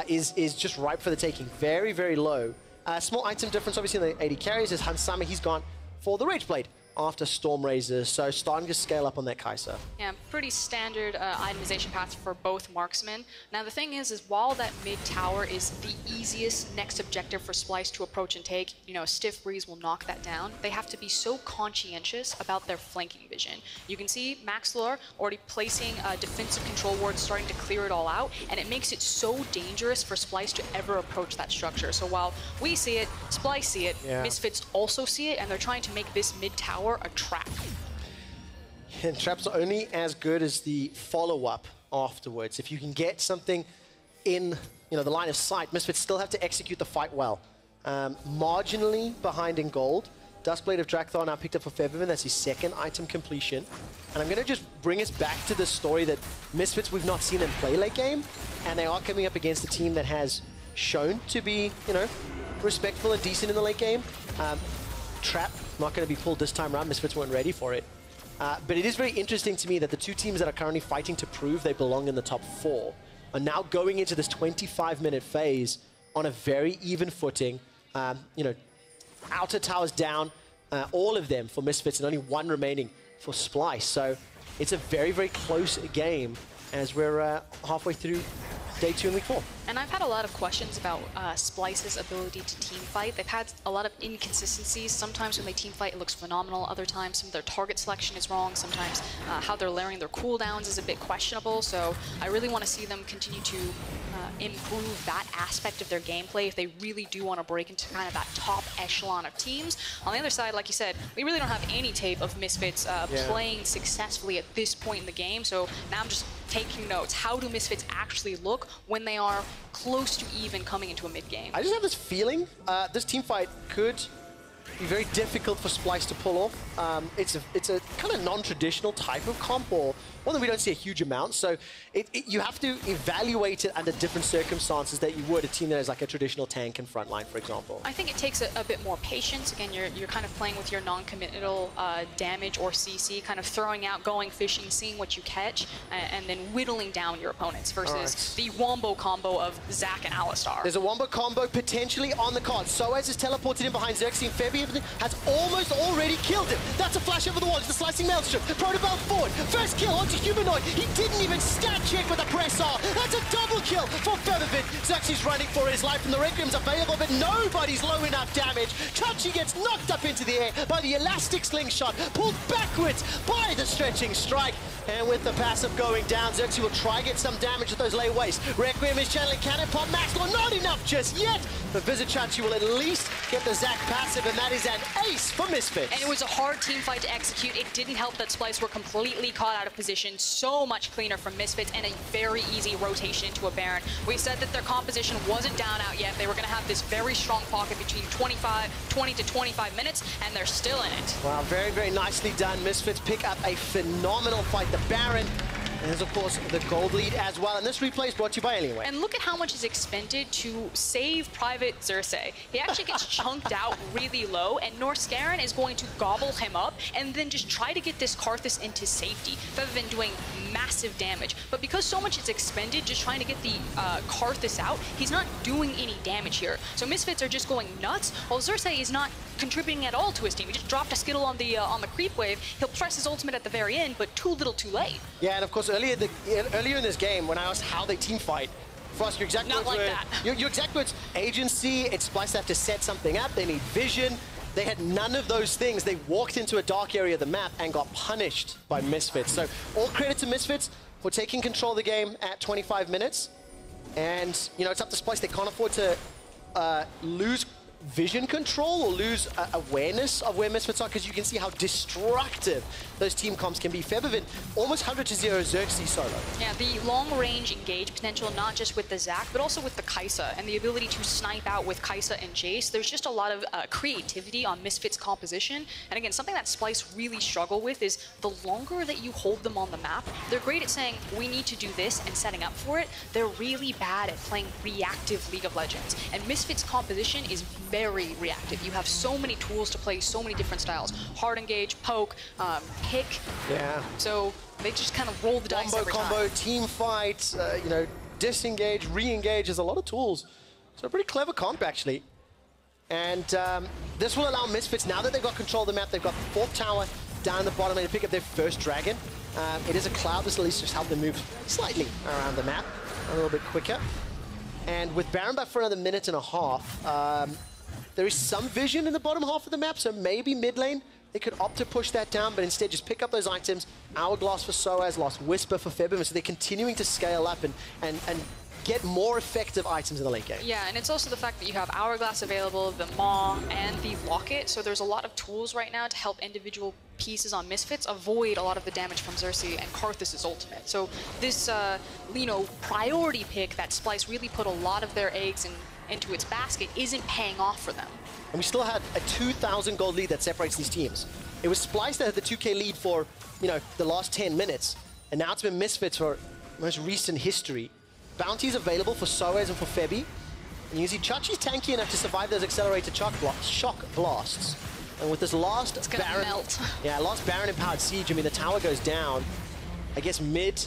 is just ripe for the taking. Very, very low. Small item difference, obviously, in the AD carries is Hanssama. He's gone for the Rage Blade after Storm Razor, so starting to scale up on that Karsa. Yeah, pretty standard itemization paths for both marksmen. Now the thing is while that mid tower is the easiest next objective for Splyce to approach and take, you know, a stiff breeze will knock that down, they have to be so conscientious about their flanking vision. You can see Maxlore already placing defensive control wards, starting to clear it all out, and it makes it so dangerous for Splyce to ever approach that structure. So while we see it, Splyce see it, Misfits also see it, and they're trying to make this mid tower a trap. And traps are only as good as the follow-up afterwards. If you can get something in, you know, the line of sight, Misfits still have to execute the fight well. Marginally behind in gold. Duskblade of Drakthar now picked up for Febiven. That's his second item completion. And I'm going to just bring us back to the story that Misfits, we've not seen them play late game, and they are coming up against a team that has shown to be, you know, respectful and decent in the late game. Trap not going to be pulled this time around. Misfits weren't ready for it. But it is very interesting to me that the two teams that are currently fighting to prove they belong in the top 4 are now going into this 25-minute phase on a very even footing. You know, outer towers down, all of them for Misfits, and only one remaining for Splyce. So it's a very, very close game as we're halfway through day 2 in week 4. And I've had a lot of questions about Splyce's ability to team fight. They've had a lot of inconsistencies. Sometimes when they team fight, it looks phenomenal. Other times, some of their target selection is wrong. Sometimes how they're layering their cooldowns is a bit questionable. So I really want to see them continue to improve that aspect of their gameplay if they really do want to break into kind of that top echelon of teams. On the other side, like you said, we really don't have any tape of Misfits playing successfully at this point in the game. So now I'm just taking notes. How do Misfits actually look when they are close to even coming into a mid-game? I just have this feeling this team fight could be very difficult for Splyce to pull off. It's a kind of non-traditional type of comp, or one that we don't see a huge amount. So you have to evaluate it under different circumstances that you would a team that is like a traditional tank and frontline, for example. I think it takes a bit more patience. Again, you're kind of playing with your non-committal damage or CC, kind of throwing out, going fishing, seeing what you catch, and then whittling down your opponents versus the wombo combo of Zac and Alistar. There's a wombo combo potentially on the card. Soaz is teleported in behind Xerxes. Febby has almost already killed him. That's a flash over the wall. It's the slicing maelstrom. Protobelt forward. First kill onto Humanoid. He didn't even stat check with a press R. That's a double kill for Featherfit. Xerxes running for his life, and the Requiem's available, but nobody's low enough damage. Chachi gets knocked up into the air by the elastic slingshot, pulled backwards by the stretching strike. And with the passive going down, Xerxes will try get some damage with those lay waste. Requiem is channeling cannon pop. Maxwell not enough just yet, but Visit Chachi will at least get the Zac passive, and that is an ace for Misfits. And it was a hard team fight to execute. It didn't help that Splyce were completely caught out of position. So much cleaner from Misfits and a very easy rotation into a Baron. We said that their composition wasn't down out yet. They were going to have this very strong pocket between 20 to 25 minutes, and they're still in it. Wow, very, very nicely done. Misfits pick up a phenomenal fight. The Baron, and there's, of course, the gold lead as well. And this replay is brought to you by Anyway. And look at how much is expended to save Private Xerxes. He actually gets chunked out really low, and Norscaron is going to gobble him up and then just try to get this Karthus into safety, rather than doing massive damage. But because so much is expended just trying to get the Karthus out, he's not doing any damage here. So Misfits are just going nuts, while Xerxes is not contributing at all to his team. He just dropped a Skittle on the creep wave. He'll press his ultimate at the very end, but too little too late. Yeah, and of course, earlier in this game, when I asked how they team fight, Frost, your exact words were, your exact words, agency, it's Splyce to have to set something up, they need vision. They had none of those things. They walked into a dark area of the map and got punished by Misfits. So all credit to Misfits for taking control of the game at 25 minutes. And, you know, it's up to Splyce. They can't afford to lose vision control or lose awareness of where Misfits are, because you can see how destructive those team comps can be. Featherfit, almost 100-0 Xerxes solo. Yeah, the long-range engage potential, not just with the Zac, but also with the Karsa, and the ability to snipe out with Karsa and Jace. There's just a lot of creativity on Misfits' composition. And again, something that Splyce really struggle with is the longer that you hold them on the map, they're great at saying, we need to do this and setting up for it. They're really bad at playing reactive League of Legends. And Misfits' composition is very reactive. You have so many tools to play so many different styles. Hard engage, poke, pick. Yeah. So they just kind of roll the dice every time. Combo, team fight, you know, disengage, re-engage. There's a lot of tools. So a pretty clever comp, actually. And this will allow Misfits, now that they've got control of the map, they've got the 4th tower down the bottom, and they pick up their first dragon. It is a cloud. This will at least just help them move slightly around the map, a little bit quicker. And with Baron back for another minute and a half, there is some vision in the bottom half of the map, so maybe mid lane, they could opt to push that down, but instead just pick up those items. Hourglass for Soaz, Lost Whisper for Featherfit, so they're continuing to scale up and get more effective items in the late game. Yeah, and it's also the fact that you have Hourglass available, the Maw, and the Locket, so there's a lot of tools right now to help individual pieces on Misfits avoid a lot of the damage from Xerxes and Karthus' ultimate. So this, you know, priority pick that Splyce really put a lot of their eggs into its basket isn't paying off for them. And we still had a 2,000 gold lead that separates these teams. It was Splyce that had the 2K lead for, you know, the last 10 minutes, and now it's been Misfits for most recent history. Bounties available for Soaz and for Febby. And you see Chachi's tanky enough to survive those accelerated shock blasts. And with this last it's gonna melt. Yeah, last Baron empowered siege, I mean, the tower goes down. I guess mid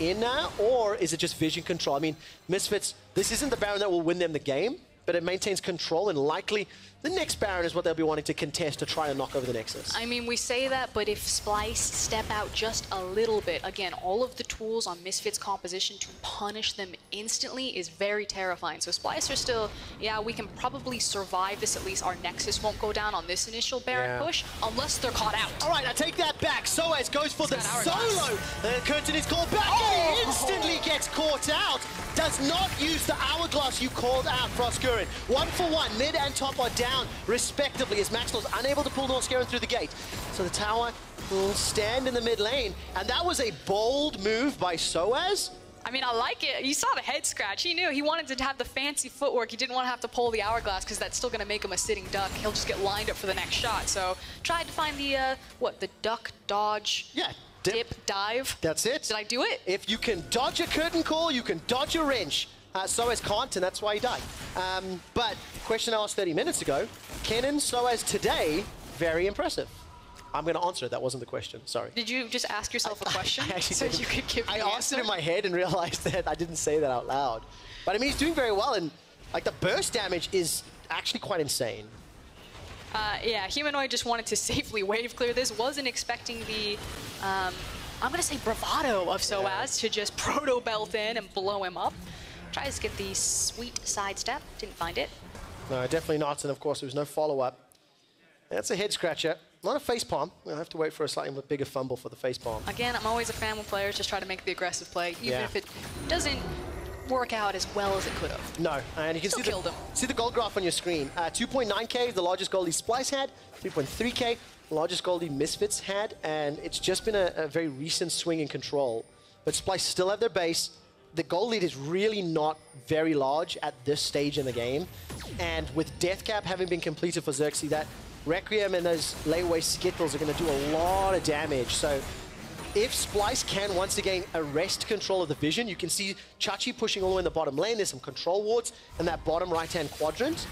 in now, or is it just vision control? I mean, Misfits, this isn't the Baron that will win them the game, but it maintains control, and likely the next Baron is what they'll be wanting to contest to try and knock over the Nexus. I mean, we say that, but if Splyce step out just a little bit, again, all of the tools on Misfits composition to punish them instantly is very terrifying. So Splyce are still, yeah, we can probably survive this, at least our Nexus won't go down on this initial Baron push, unless they're caught out. All right, I take that back. Soaz goes for the solo. The curtain is called back, and he instantly gets caught out. Does not use the hourglass you called out, Frostgurin. 1 for 1, mid and top are down, respectively, as Maxwell's unable to pull Norscaron through the gate. So the tower will stand in the mid lane, and that was a bold move by Soaz. I mean, I like it. You saw the head scratch. He knew he wanted to have the fancy footwork. He didn't want to have to pull the hourglass because that's still going to make him a sitting duck. He'll just get lined up for the next shot. So tried to find the, the duck, dodge, dip, dive. That's it. Did I do it? If you can dodge a curtain call, you can dodge a wrench. Soaz can't, and that's why he died. But question I asked 30 minutes ago, Kennen Soaz today, very impressive. I'm going to answer it. That wasn't the question. Sorry. Did you just ask yourself a question? I actually so you could give me I asked it in my head and realized that I didn't say that out loud. But I mean, he's doing very well, and like the burst damage is actually quite insane. Yeah, Humanoid just wanted to safely wave clear this. Wasn't expecting the, I'm going to say bravado of Soaz to just proto-belt in and blow him up. Tries to get the sweet sidestep. Didn't find it. No, definitely not. And of course, there was no follow-up. That's a head scratcher. Not a facepalm. We'll have to wait for a slightly bigger fumble for the facepalm. Again, I'm always a fan when players just try to make the aggressive play, even if it doesn't work out as well as it could have. No, and you can see the gold graph on your screen. 2.9k, the largest goldie Splyce had. 3.3k, the largest goldie Misfits had. And it's just been a very recent swing in control. But Splyce still have their base. The gold lead is really not very large at this stage in the game. And with Death Cap having been completed for Xerxes, that Requiem and those layaway Skittles are going to do a lot of damage. So if Splyce can once again arrest control of the vision, you can see Chachi pushing all the way in the bottom lane. There's some control wards in that bottom right-hand quadrant.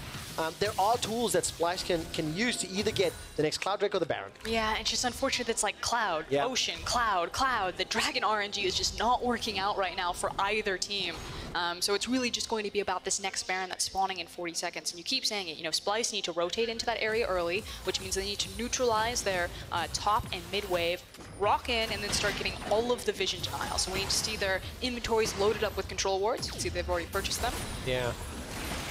There are tools that Splyce can use to either get the next Cloud Drake or the Baron. Yeah, it's just unfortunate that's like Cloud, Ocean, Cloud, Cloud. The Dragon RNG is just not working out right now for either team. So it's really just going to be about this next Baron that's spawning in 40 seconds. And you keep saying it, you know, Splyce need to rotate into that area early, which means they need to neutralize their top and mid wave, rock in, and then start getting all of the vision denial. So we need to see their inventories loaded up with control wards. You can see they've already purchased them. Yeah.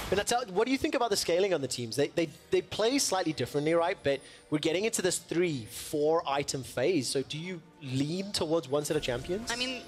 But what do you think about the scaling on the teams? They play slightly differently, right? But we're getting into this 3-4 item phase. So do you lean towards one set of champions? I mean,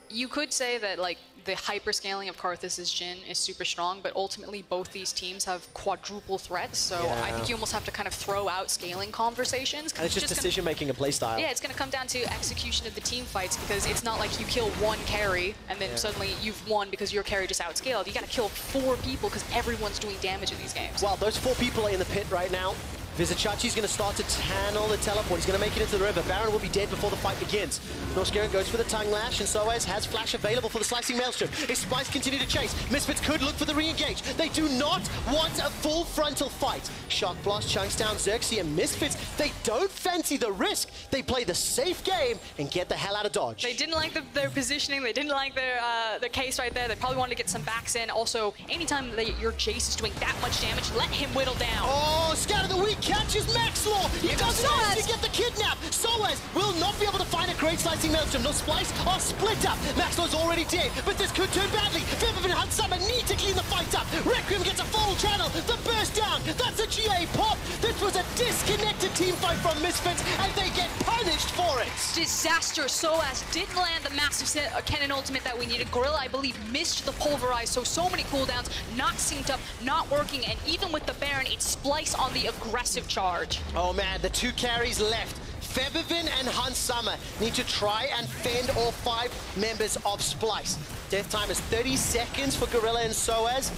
you could say that like the hyper scaling of Karthus' Jhin is super strong, but ultimately both these teams have quadruple threats. So I think you almost have to kind of throw out scaling conversations. And it's just decision making and play style. Yeah, it's going to come down to execution of the team fights, because it's not like you kill one carry and then suddenly you've won because your carry just outscaled. You got to kill 4 people because everyone's doing damage in these games. Well, those 4 people are in the pit right now. Vizichachi's going to start to channel the teleport. He's going to make it into the river. Baron will be dead before the fight begins. Norscaron goes for the tongue lash, and Soaz has flash available for the slicing maelstrom. If Splyce continue to chase, Misfits could look for the re-engage. They do not want a full frontal fight. Shock Blast chunks down Xerxes, and Misfits, they don't fancy the risk. They play the safe game and get the hell out of Dodge. They didn't like their positioning. They didn't like their case right there. They probably wanted to get some backs in. Also, anytime that your Jace is doing that much damage, let him whittle down. Oh, Scout of the Week catches Maxlaw. He doesn't actually get the kidnap. Soaz will not be able to find a great slicing maelstrom. No Splyce are split up. Maxlaw's already dead, but this could turn badly. Viviv and Hanssama need to clean the fight up. Requiem gets a full channel. The burst down. That's a GA pop. This was a disconnected team fight from Misfits, and they get punished for it. Disaster. Soaz didn't land the massive Kennen ultimate that we needed. Gorilla, I believe, missed the pulverize, so many cooldowns, not synced up, not working, and even with the Baron, it's Splyce on the aggressive charge. Oh man, the 2 carries left. Febivin and Hanssama need to try and fend all 5 members of Splyce. Death time is 30 seconds for Gorilla and Soaz.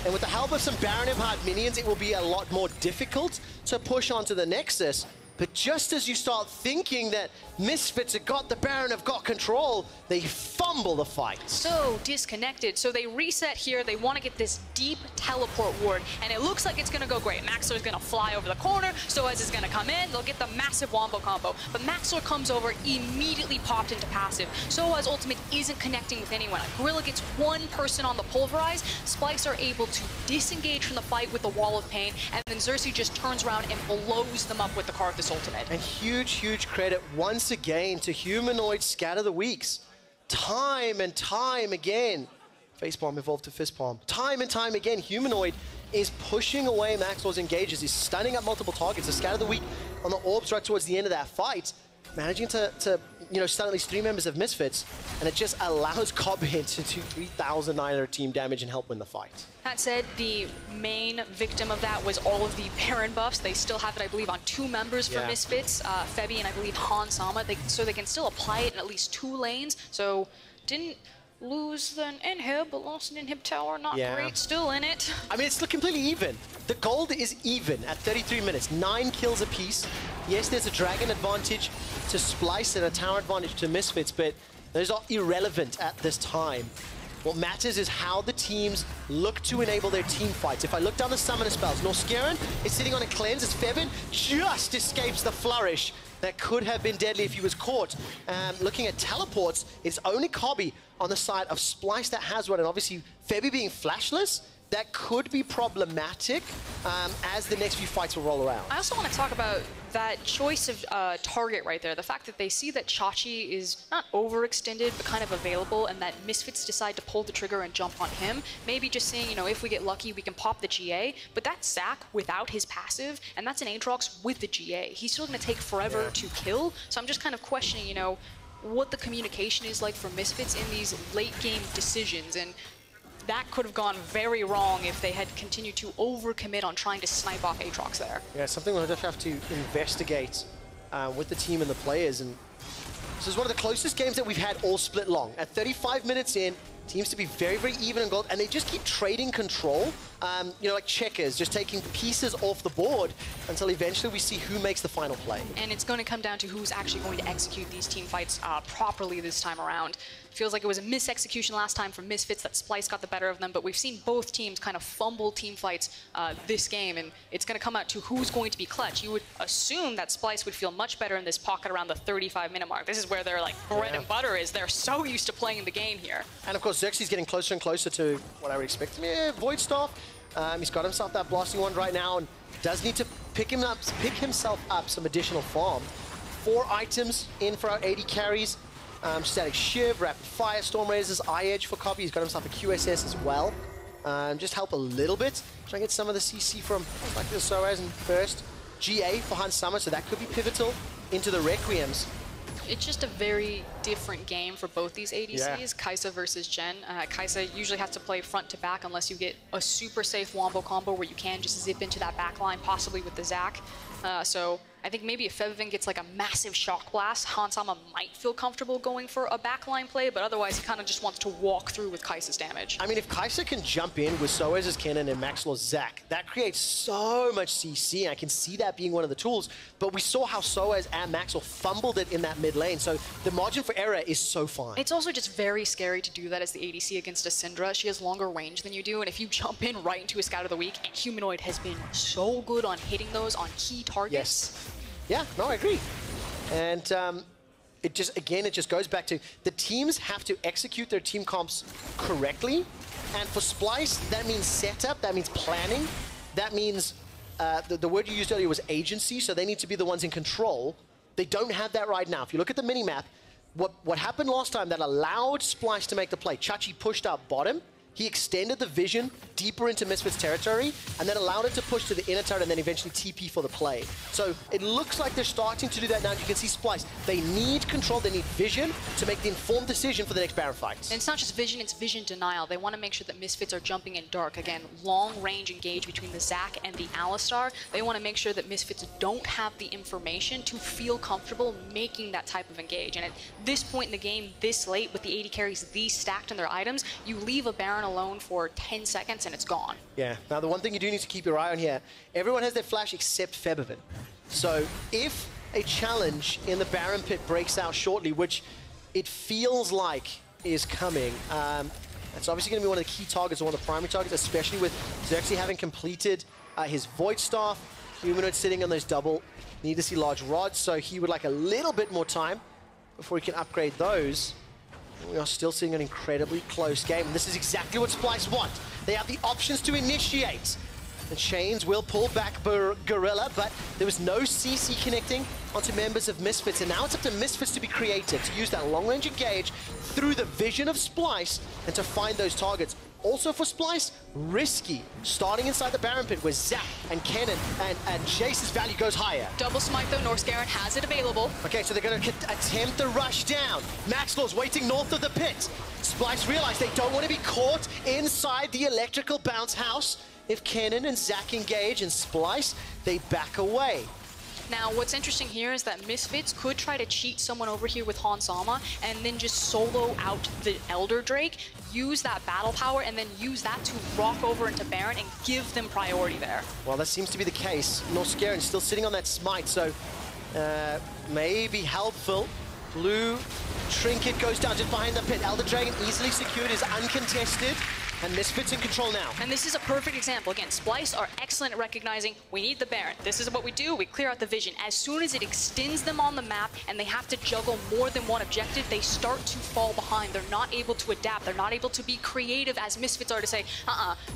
And with the help of some Baron Hard minions, it will be a lot more difficult to push onto the Nexus. But just as you start thinking that Misfits have got the Baron, have got control, they fumble fumble the fight. So disconnected. So they reset here. They want to get this deep teleport ward, and it looks like it's going to go great. Maxler's going to fly over the corner. Soaz is going to come in. They'll get the massive wombo combo. But Maxler comes over, immediately popped into passive. Soaz ultimate isn't connecting with anyone. Gorilla gets one person on the pulverize. Splyce are able to disengage from the fight with the Wall of Pain, and then Xerxes just turns around and blows them up with the Karthus ultimate. And huge credit once again to Humanoid Scatter the Weeks. Time and time again, facepalm evolved to fistpalm. Time and time again, Humanoid is pushing away Maxwell's engages. He's stunning up multiple targets. The Scatter the Week on the orbs right towards the end of that fight, managing to stun at least 3 members of Misfits, and it just allows Kobbe to do 3,900 team damage and help win the fight. That said, the main victim of that was all of the Baron buffs. They still have it, I believe, on 2 members for Misfits, Febby and I believe Hanssama, so they can still apply it in at least 2 lanes. So didn't lose an inhib, but lost an inhib tower. Not great, still in it. I mean, it's completely even. The gold is even at 33 minutes, 9 kills apiece. Yes, there's a dragon advantage to Splyce and a tower advantage to Misfits, but those are irrelevant at this time. What matters is how the teams look to enable their team fights. If I look down the summoner spells, Norscaron is sitting on a cleanse as Febin just escapes the flourish that could have been deadly if he was caught. Looking at teleports, it's only Kobbe on the side of Splyce that has one, and obviously Febby being flashless, that could be problematic as the next few fights will roll around. I also want to talk about that choice of target right there. The fact that they see that Chachi is not overextended, but kind of available, and that Misfits decide to pull the trigger and jump on him. Maybe just saying, if we get lucky, we can pop the GA, but that's Zac without his passive, and that's an Aatrox with the GA. He's still going to take forever to kill, so I'm just kind of questioning, what the communication is like for Misfits in these late game decisions, and that could have gone very wrong if they had continued to overcommit on trying to snipe off Aatrox there. Yeah, something we'll just have to investigate with the team and the players. And this is one of the closest games that we've had all split long. At 35 minutes in, teams to be very even in gold, and they just keep trading control, like checkers, just taking pieces off the board until eventually we see who makes the final play. And it's going to come down to who's actually going to execute these team fights properly this time around. Feels like it was a mis-execution last time from Misfits, that Splyce got the better of them, but we've seen both teams kind of fumble team fights this game, and it's going to come out to who's going to be clutch. You would assume that Splyce would feel much better in this pocket around the 35-minute mark. This is where their bread and butter is. They're so used to playing the game here. And of course, Xerxes getting closer and closer to what I would expect. Void Staff. He's got himself that blasting one right now, and does need to pick himself up some additional farm. 4 items in for our 80 carries. Static Shiv, Rapid Fire, Storm Razors, Eye Edge for Kobbe. He's got himself a QSS as well. Just help a little bit. Try and get some of the CC from like the Soaz and first. GA for Hanssama, so that could be pivotal into the Requiems. It's just a very different game for both these ADCs, Karsa versus Jhin. Karsa usually has to play front to back unless you get a super safe wombo combo where you can just zip into that back line, possibly with the Zac. So I think maybe if Fevivin gets like a massive shock blast, Hanssama might feel comfortable going for a backline play, but otherwise he kind of just wants to walk through with Kai'Sa's damage. I mean, if Karsa can jump in with Soaz's Cannon and Maxwell's Zac, that creates so much CC, and I can see that being one of the tools, but we saw how Soaz and Maxwell fumbled it in that mid lane, so the margin for error is so fine. It's also just very scary to do that as the ADC against a Syndra. She has longer range than you do, and if you jump in right into a Scout of the Week, and Humanoid has been so good on hitting those on key targets. Yes. Yeah, no, I agree. And it just goes back to the teams have to execute their team comps correctly. And for Splyce, that means setup, that means planning, that means the word you used earlier was agency, so they need to be the ones in control. They don't have that right now. If you look at the mini-map, what happened last time that allowed Splyce to make the play, Chachi pushed out bottom, he extended the vision deeper into Misfits territory, and then allowed it to push to the inner turret and then eventually TP for the play. So it looks like they're starting to do that now. You can see Splyce. They need control, they need vision to make the informed decision for the next Baron fights. And it's not just vision, it's vision denial. They want to make sure that Misfits are jumping in dark. Again, long range engage between the Zac and the Alistar. They want to make sure that Misfits don't have the information to feel comfortable making that type of engage. And at this point in the game, this late, with the 80 carries these stacked in their items, you leave a Baron alone for 10 seconds and it's gone. Yeah, now the one thing you do need to keep your eye on here, everyone has their flash except Febivin. So if a challenge in the Baron pit breaks out shortly, which it feels like is coming. It's obviously going to be one of the key targets, or one of the primary targets, especially with Xerxes having completed his Void Staff. Humanoid sitting on those double need to see large rods, so he would like a little bit more time before he can upgrade those. We are still seeing an incredibly close game, and this is exactly what Splyce want. They have the options to initiate. The chains will pull back Gorilla, but there was no CC connecting onto members of Misfits, and now it's up to Misfits to be creative, to use that long-range engage through the vision of Splyce and to find those targets. Also for Splyce, risky, starting inside the Baron pit where Zach and Kennen and Jace's value goes higher. Double smite though, Northgaren has it available. Okay, so they're going to attempt the rush down. Maxlaw's waiting north of the pit. Splyce realize they don't want to be caught inside the electrical bounce house. If Kennen and Zach engage and Splyce, they back away. Now, what's interesting here is that Misfits could try to cheat someone over here with Hanssama and then just solo out the Elder Drake, use that battle power, and then use that to rock over into Baron and give them priority there. Well, that seems to be the case. Northgaren still sitting on that smite, so may be helpful. Blue Trinket goes down just behind the pit. Elder Dragon easily secured, is uncontested. And Misfits in control now. And this is a perfect example. Again, Splyce are excellent at recognizing we need the Baron. This is what we do. We clear out the vision. As soon as it extends them on the map and they have to juggle more than one objective, they start to fall behind. They're not able to adapt. They're not able to be creative as Misfits are to say,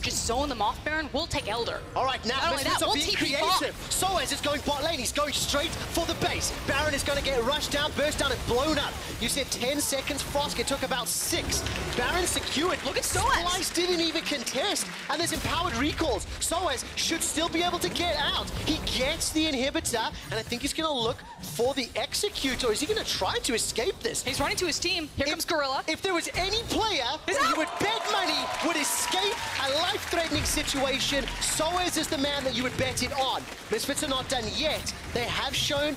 just zone them off, Baron. We'll take Elder. All right, now Misfits are being creative. Soaz is going bot lane. He's going straight for the base. Baron is going to get rushed down, burst down, and blown up. You said 10 seconds, Frost. It took about 6. Baron secured. Look at Soaz. Didn't even contest, and there's empowered recalls. Soaz should still be able to get out. He gets the inhibitor, and I think he's going to look for the executor. Is he going to try to escape this? He's running to his team. Here comes Gorilla. If there was any player who would bet money would escape a life-threatening situation, Soaz is the man that you would bet it on. Misfits are not done yet. They have shown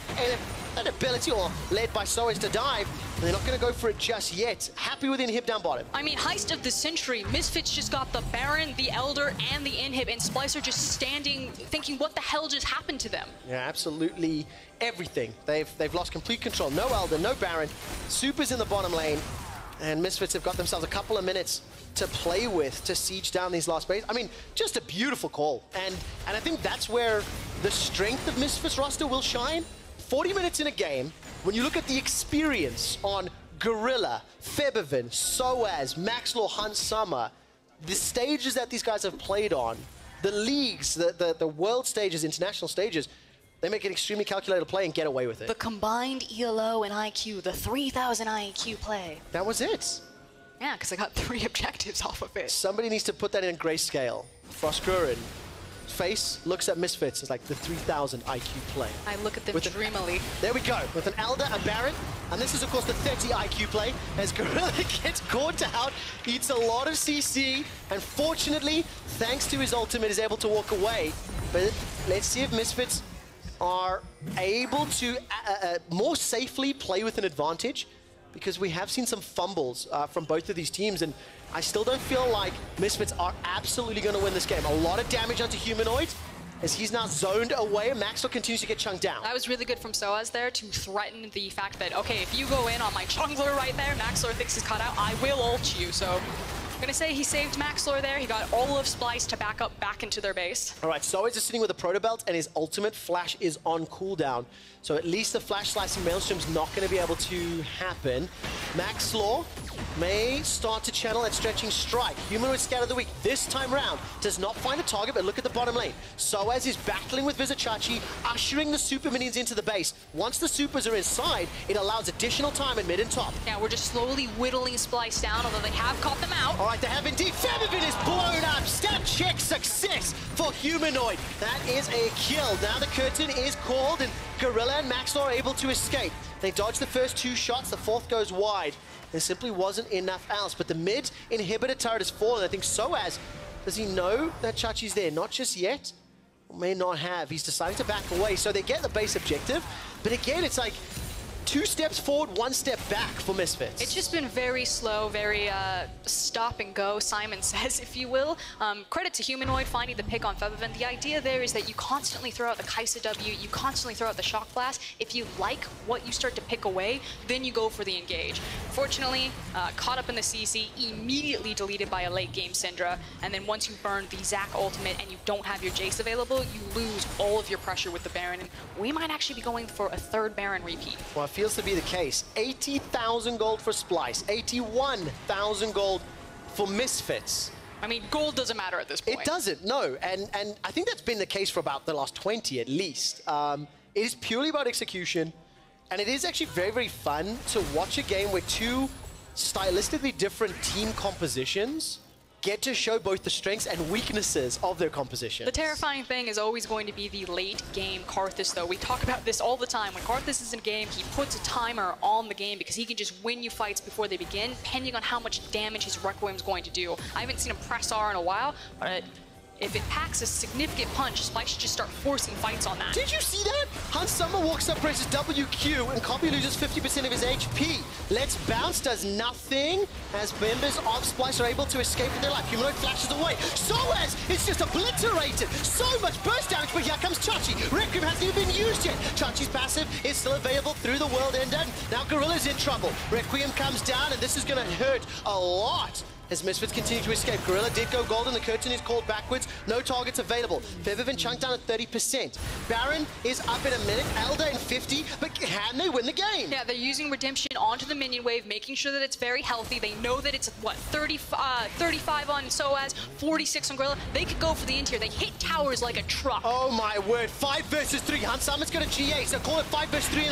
an ability, or led by Soaz, to dive. They're not going to go for it just yet. Happy with inhib down bottom. I mean, heist of the century. Misfits just got the Baron, the Elder, and the inhib, and Splyce are just standing thinking, what the hell just happened to them? Yeah, absolutely everything. They've lost complete control. No Elder, no Baron. Super's in the bottom lane, and Misfits have got themselves a couple of minutes to play with to siege down these last bases. I mean, just a beautiful call. And I think that's where the strength of Misfits roster will shine. 40 minutes in a game, when you look at the experience on Gorilla, Febivin, Soaz, Maxlaw, Hanssama, the stages that these guys have played on, the leagues, the world stages, international stages, they make it extremely calculated play and get away with it. The combined ELO and IQ, the 3,000 IQ play. That was it. Yeah, because I got 3 objectives off of it. Somebody needs to put that in grayscale. Frostkurin. Face looks at Misfits as like the 3,000 IQ play. I look at them dreamily. There we go, with an Elder, a Baron, and this is of course the 30 IQ play as Gorilla gets caught out, eats a lot of CC, and fortunately, thanks to his ultimate, is able to walk away. But let's see if Misfits are able to more safely play with an advantage, because we have seen some fumbles from both of these teams, and I still don't feel like Misfits are absolutely going to win this game. A lot of damage onto Humanoid as he's now zoned away, and Maxlaw continues to get chunked down. That was really good from Soaz there to threaten the fact that, okay, if you go in on my jungler right there, Maxlaw thinks he's cut out, I will ult you. So I'm going to say he saved Maxlaw there. He got all of Splyce to back up back into their base. All right, Soaz is sitting with a Proto Belt, and his ultimate flash is on cooldown. So at least the flash slicing Maelstrom's not going to be able to happen. Maxlaw may start to channel that stretching strike. Humanoid Scout of the Week this time round does not find a target, but look at the bottom lane. Soaz is battling with Vizicachi, ushering the super minions into the base. Once the supers are inside, it allows additional time in mid and top. Yeah, we're just slowly whittling Splyce down, although they have caught them out. All right, they have indeed. Febivin is blown up. Stat check success for Humanoid. That is a kill. Now the curtain is called, and Gorilla and Maxlaw are able to escape. They dodge the first 2 shots, the 4th goes wide. There simply wasn't enough else, but the mid inhibitor turret has fallen. I think Soaz, does he know that Chachi's there? Not just yet, or may not have. He's deciding to back away, so they get the base objective. But again, it's like 2 steps forward, 1 step back for Misfits. It's just been very slow, very stop and go, Simon says, if you will. Credit to Humanoid finding the pick on Febiven. The idea there is that you constantly throw out the Karsa W, you constantly throw out the Shock Blast. If you like what you start to pick away, then you go for the engage. Fortunately, caught up in the CC, immediately deleted by a late game Syndra, and then once you burn the Zac ultimate and you don't have your Jace available, you lose all of your pressure with the Baron, and we might actually be going for a 3rd Baron repeat. Well, it feels to be the case. 80,000 gold for Splyce, 81,000 gold for Misfits. I mean, gold doesn't matter at this point. It doesn't, no. And I think that's been the case for about the last 20 at least. It is purely about execution, and it is actually very, very fun to watch a game where 2 stylistically different team compositions get to show both the strengths and weaknesses of their composition. The terrifying thing is always going to be the late game Karthus, though. We talk about this all the time. When Karthus is in game, he puts a timer on the game because he can just win you fights before they begin, depending on how much damage his Requiem is going to do. I haven't seen him press R in a while, but if it packs a significant punch, Splyce should just start forcing fights on that. Did you see that? Hanssama walks up, presses WQ, and Kobbe loses 50% of his HP. Let's Bounce does nothing as members of Splyce are able to escape with their life. Humanoid flashes away. Soaz is just obliterated. So much burst damage, but here comes Chachi. Requiem hasn't even been used yet. Chachi's passive is still available through the World Ender. Now Gorilla's in trouble. Requiem comes down, and this is going to hurt a lot as Misfits continue to escape. Gorilla did go golden, the curtain is called backwards, no targets available. Febiven chunked down at 30%. Baron is up in a minute, Elder in 50, but can they win the game? Yeah, they're using Redemption onto the minion wave, making sure that it's very healthy. They know that it's, what, 35 on Soaz, 46 on Gorilla. They could go for the interior. They hit towers like a truck. Oh my word, 5 versus 3. Hanssama's going to GA, so call it 5 versus 3.5.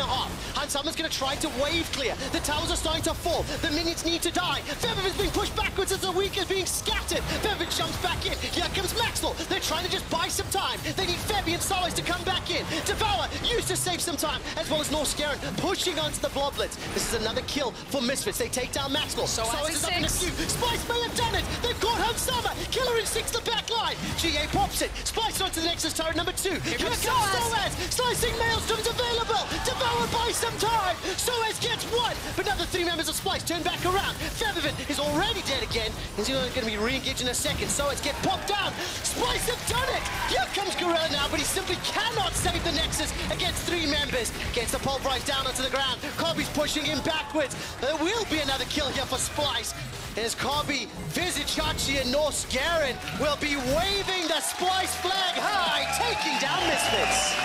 Hanssama's going to try to wave clear. The towers are starting to fall. The minions need to die. Febiven's being pushed backwards as the weak is being scattered. Febiven jumps back in. Here comes Maxwell. They're trying to just buy some time. They need Febi and Soaz to come back in. Devour used to save some time, as well as Norskaren pushing onto the Bloblets. This is another kill for Misfits. They take down Maxwell. Soaz is up in a few. Splyce may have done it. They've got Hanssama. Killer in 6 the back line. GA pops it. Splyce onto the Nexus turret number 2. Here comes Soaz. Slicing Maelstrom's available. Devour buys some time. Soaz gets 1, but another 3 members of Splyce turn back around. Febiven is already dead again. He's going to be re-engaged in a second. Soaz get popped down. Splyce have done it. Here comes Gorilla now, but he simply cannot save the Nexus against 3 members. Gets the pulverize down onto the ground. Kobbe's pushing him backwards. There will be another kill here for Splyce. As Kobbe, Chachi, and Norskaren will be waving the Splyce flag high, taking down Misfits.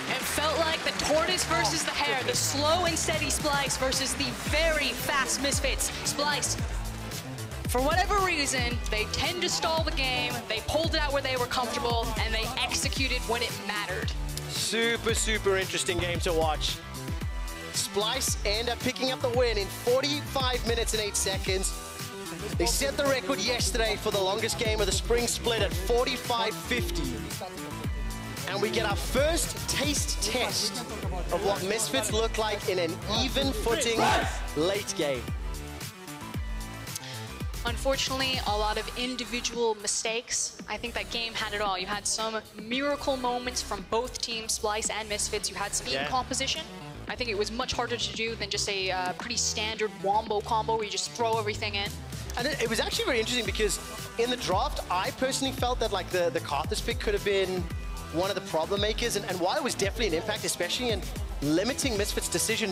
It felt like the tortoise versus the hare, the slow and steady Splyce versus the very fast Misfits. Splyce, for whatever reason, they tend to stall the game, they pulled it out where they were comfortable, and they executed when it mattered. Super, super interesting game to watch. Splyce end up picking up the win in 45 minutes and 8 seconds. They set the record yesterday for the longest game of the spring split at 45:50. And we get our first taste test of what Misfits look like in an even footing late game. Unfortunately, a lot of individual mistakes. I think that game had it all. You had some miracle moments from both teams, Splyce and Misfits. You had some composition. I think it was much harder to do than just a pretty standard wombo combo where you just throw everything in. And it was actually very interesting because in the draft, I personally felt that like the Karthus pick could have been one of the problem makers. And while it was definitely an impact, especially in limiting Misfits' decision